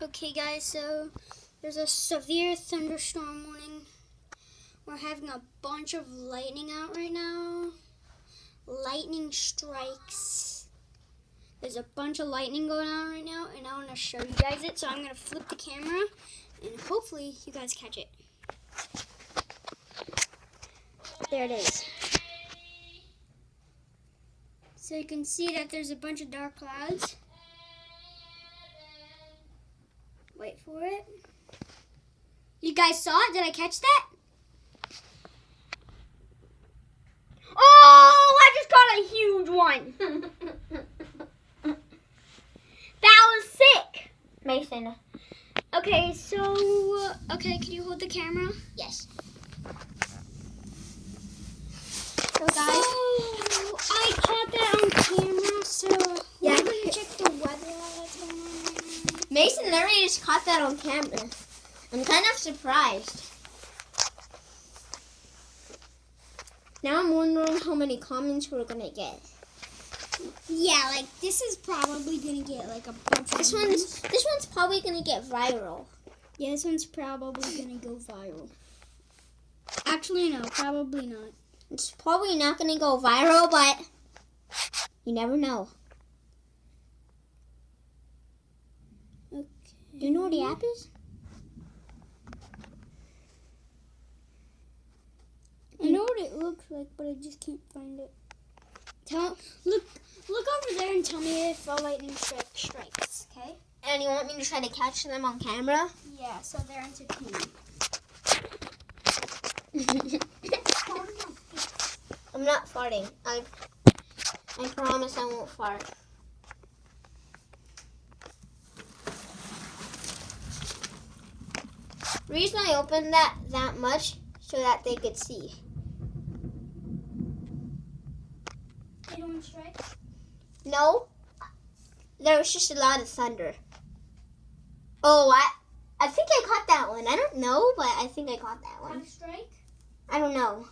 Okay guys, so there's a severe thunderstorm warning. We're having a bunch of lightning out right now. Lightning strikes. There's a bunch of lightning going on right now, and I want to show you guys it. So I'm going to flip the camera, and hopefully you guys catch it. There it is. So you can see that there's a bunch of dark clouds. Wait for it. You guys saw it? Did I catch that? Oh, I just caught a huge one. That was sick. Mason. Okay, so, can you hold the camera? Yes. So guys, I caught that on camera, so Yeah. we're going to check the weather that's going on right now. Mason literally just caught that on camera. I'm kind of surprised. Now I'm wondering how many comments we're gonna get. Yeah, like this is probably gonna get like a bunch of This one's probably gonna get viral. Yeah, this one's probably gonna go viral. Actually, no, probably not. It's probably not gonna go viral, but you never know. Okay. Do you know what the app is? I know what it looks like, but I just can't find it. Look over there and tell me if a lightning strikes, okay? And you want me to try to catch them on camera? Yeah, so they're entertaining. I'm not farting. I promise I won't fart. The reason I opened that much so that they could see. They don't strike? No, there was just a lot of thunder. Oh, I think I caught that one. I don't know, but I think I caught that one. Have a strike? I don't know.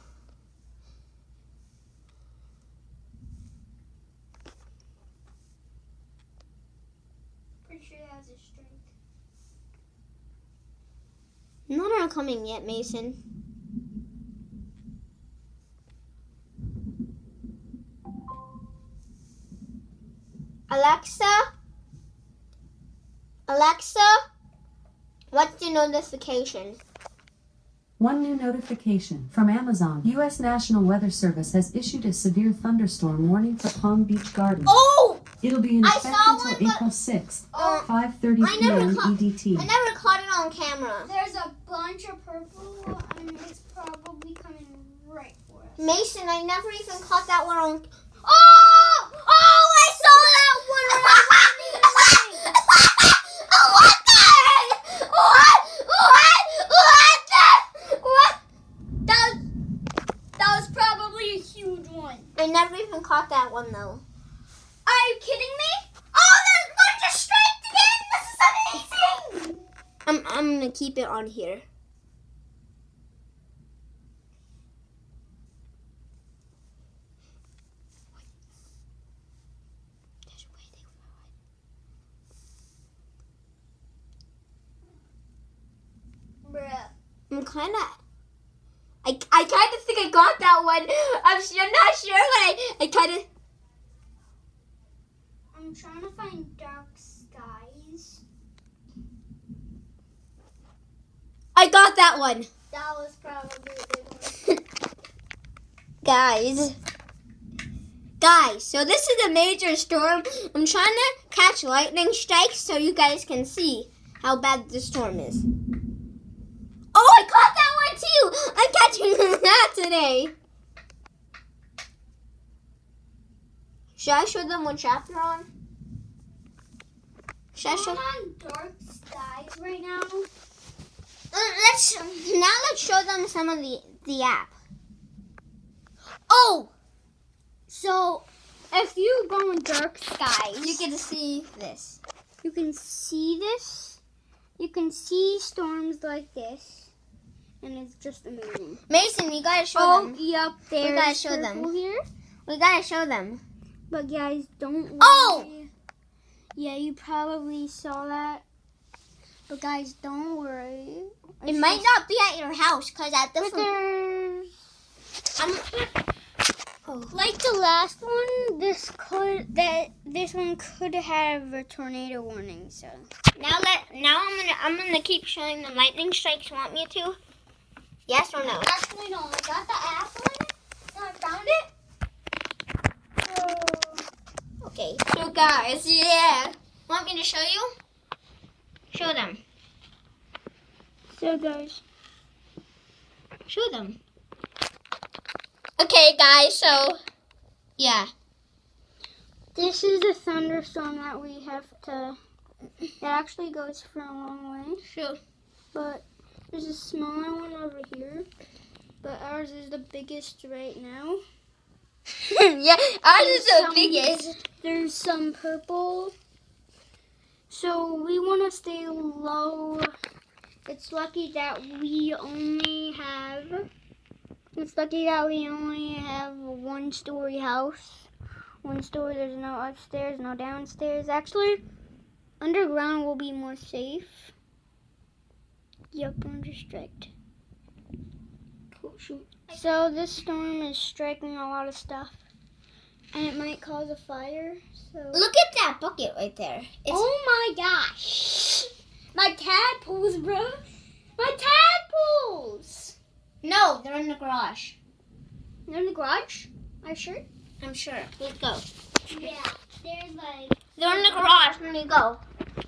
Pretty sure it has a strike. None are coming yet, Mason. Alexa, what's the notification? One new notification from Amazon. U.S. National Weather Service has issued a severe thunderstorm warning for Palm Beach Gardens. Oh! It'll be in I effect saw until one, but- April 6th, Oh, 5:30 I never p.m. caught- EDT. I never caught it on camera. There's a bunch of purple, and it's probably coming right for us. Mason, I never even caught that one on... Oh! Oh, I saw that one when I was running. What the heck? What? That was probably a huge one. I never even caught that one, though. Are you kidding me? Oh, there's a bunch of strikes again! This is amazing! I'm gonna keep it on here. Bruh. I'm kind of... I kind of think I got that one. I'm not sure, but I kind of... I'm trying to find dark skies. I got that one. That was probably a big one. Guys, so this is a major storm. I'm trying to catch lightning strikes so you guys can see how bad the storm is. Oh, I caught that one too. I'm catching that today. Should I show them what chapter we're on? Should I show? I'm on dark skies right now. Let's show them some of the app. Oh, So, if you go in dark skies, you get to see this. you can see this. You can see storms like this, and it's just amazing. Mason, we gotta show Oh, them. yep, there's gotta show them. purple here. We gotta show them. But guys, don't worry. Oh! Yeah, you probably saw that. But guys, don't worry. It might not be at your house because at this But there's... Oh. Like the last one, this one could have a tornado warning. So Now I'm gonna keep showing the lightning strikes. Want me to? Yes or no? actually, no. I got the apple in it. And I found it. Okay. So guys, yeah. Want me to show you? Show them. So guys, Show them. Okay, guys. So, yeah. this is a thunderstorm that we have to. It actually goes for a long way. Show. But there's a smaller one over here. But ours is the biggest right now. Yeah, ours is the Some- biggest. There's some purple. So we want to stay low. It's lucky that we only have a one-story house. One story, there's no upstairs, no downstairs. Actually, underground will be more safe. Yep, under striked. Cool, shoot. So this storm is striking a lot of stuff. And it might cause a fire, so... Look at that bucket right there. It's Oh my gosh! My tadpoles, bro! My tadpoles! No, they're in the garage. They're in the garage? Are you sure? I'm sure. Let's go. Yeah. There's like... They're in the garage. Let me go. There's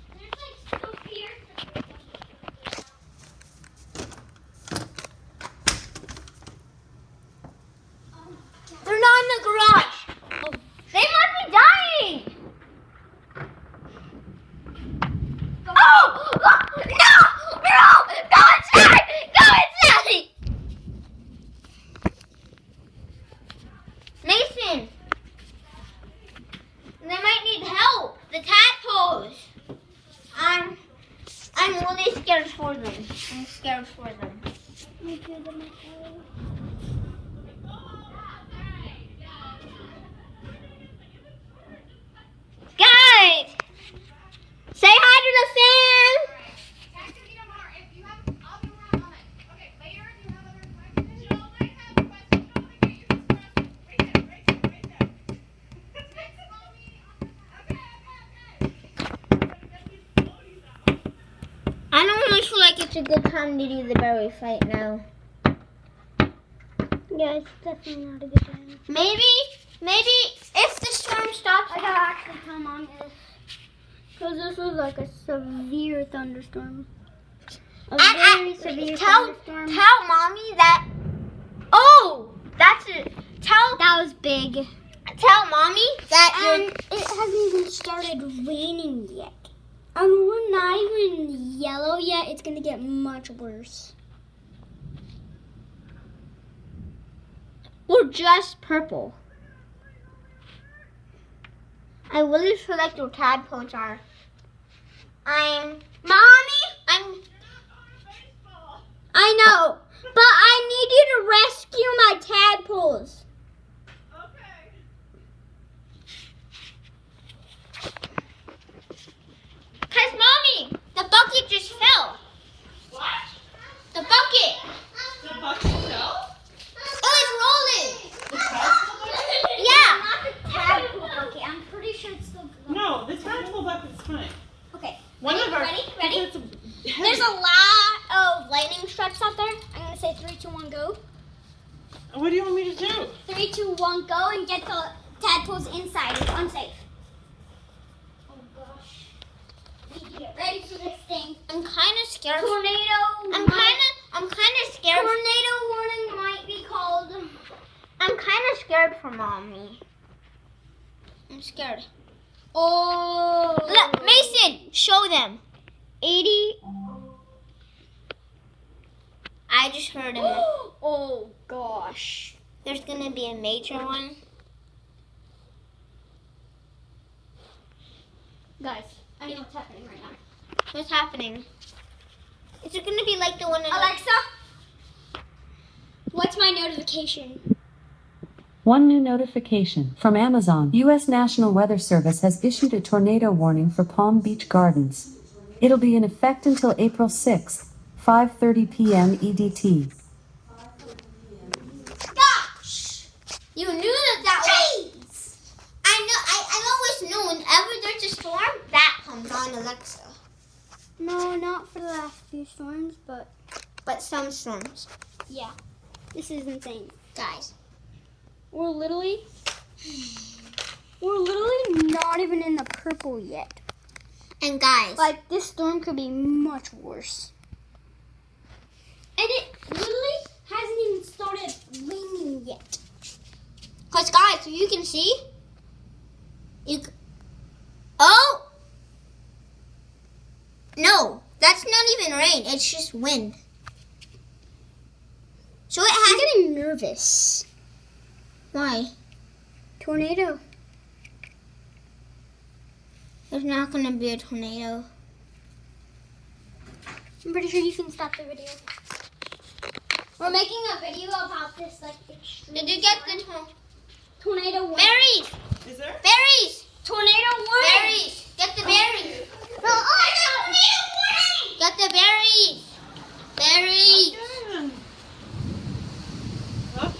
like stuff here. They're not in the garage. Oh, they might be dying. Oh! No! No! Go inside! Go inside! Mason! They might need help. The tadpoles. I'm really scared for them. I'm scared for them. Guys! Say hi to the fan! I don't really feel like it's a good time to do the berry fight now. Yeah, it's definitely not a good time. Maybe if the storm stops, I gotta actually tell Mom this. Because this was like a severe thunderstorm. A very severe thunderstorm. Tell mommy that. Oh, that's it. That was big. Tell mommy that And it hasn't even started raining yet. And we're not even yellow yet. It's gonna get much worse. we're just purple. I really feel like your tadpoles are. I know, but I need you to rescue my tadpoles. Cause mommy, the bucket just fell. What? The bucket. The bucket fell? It was rolling. The tadpole bucket? Yeah. Not the tadpole bucket. I'm pretty sure it's still good. No, the tadpole bucket's fine. Okay. One of our Ready? There's There's a lot of lightning strikes out there. I'm gonna say 3, 2, 1, go. What do you want me to do? 3, 2, 1, go, and get the tadpoles inside. It's unsafe. Oh gosh. We need to get ready for this thing. I'm kind of scared. Tornado. I'm kind of scared. Tornado warning might be called. I'm kind of scared for mommy. I'm scared. Oh. Look, Mason, show them. 80. I just heard him. Oh gosh. There's gonna be a major one. Guys, I know what's happening right now. What's happening? Is it gonna be like the one in Alexa, what's my notification? One new notification from Amazon. U.S. National Weather Service has issued a tornado warning for Palm Beach Gardens. It'll be in effect until April 6th, 5:30 p.m. EDT. Gosh! You knew that was... I know, I've always known whenever there's a storm, that comes on, Alexa. No, not for the last few storms, but But some storms. yeah. This is insane. Guys. We're literally not even in the purple yet. And guys. Like, this storm could be much worse. And it literally hasn't even started raining yet. Because guys, so you can see. Oh! No, that's not even rain. It's just wind. So it I'm has... getting nervous. Why? Tornado. There's not going to be a tornado. I'm pretty sure you can stop the video. We're making a video about this, like, extreme Did you get the tornado warning. berries? Is there? Berries! Tornado warning. Berries! Get the berries! No, tornado warning. Get the berries! Berries! Okay. Oh,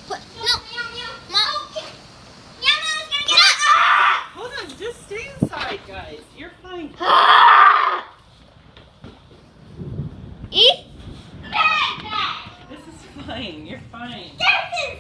Put, no! Mom! Yeah, Mom's gonna get it! hold on, just stay inside, guys. You're fine. Eat! This is fine. You're fine. This is